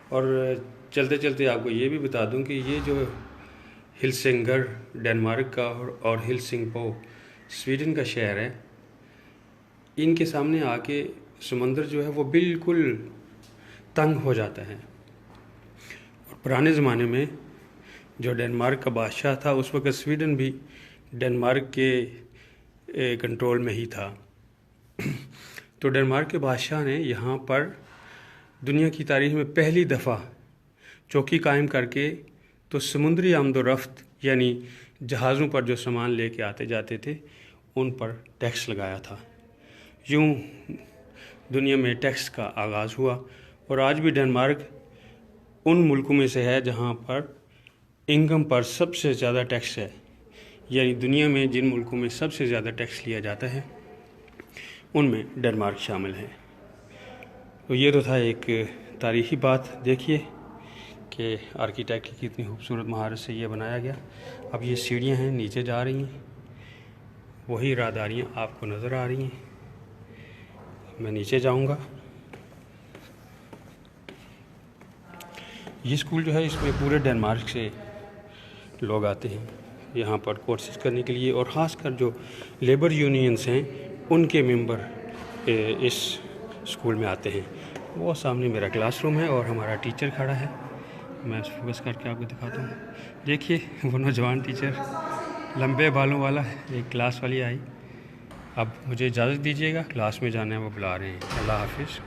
اور چلتے چلتے آپ کو یہ بھی بتا دوں کہ یہ جو ہلسنگر ڈنمارک کا اور ہلسنگبو سویڈن کا شہر ہے، ان کے سامنے آ کے سمندر جو ہے وہ بالکل تنگ ہو جاتا ہے۔ اور پرانے زمانے میں جو ڈنمارک کا بادشاہ تھا، اس وقت سویڈن بھی ڈنمارک کے کنٹرول میں ہی تھا۔ تو ڈنمارک کے بادشاہ نے یہاں پر دنیا کی تاریخ میں پہلی دفعہ چوکی قائم کر کے تو سمندری آمد و رفت یعنی جہازوں پر جو سامان لے کے آتے جاتے تھے ان پر ٹیکس لگایا تھا۔ یوں دنیا میں ٹیکس کا آغاز ہوا، اور آج بھی ڈنمارک ان ملکوں میں سے ہے جہاں پر انکم پر سب سے زیادہ ٹیکس ہے، یعنی دنیا میں جن ملکوں میں سب سے زیادہ ٹیکس لیا جاتا ہے ان میں ڈنمارک شامل ہے۔ تو یہ تو تھا ایک تاریخی بات۔ دیکھیے کہ آرکیٹیکٹ کی کتنی خوبصورت مہارت سے یہ بنایا گیا۔ اب یہ سیڑھیاں ہیں، نیچے جا رہی ہیں، وہی راہداریاں آپ کو نظر آ رہی ہیں۔ میں نیچے جاؤں گا۔ یہ اسکول جو ہے اس میں پورے ڈنمارک سے لوگ آتے ہیں یہاں پر کورسز کرنے کے لیے، اور خاص کر جو لیبر یونینز ہیں ان کے ممبر اس اسکول میں آتے ہیں۔ وہ سامنے میرا کلاس روم ہے اور ہمارا ٹیچر کھڑا ہے، میں فوکس کر کے آپ کو دکھاتا ہوں۔ دیکھیے وہ نوجوان ٹیچر لمبے بالوں والا ایک کلاس والی آئی۔ اب مجھے اجازت دیجیے گا، کلاس میں جانا ہے، وہ بلا رہے ہیں۔ اللہ حافظ۔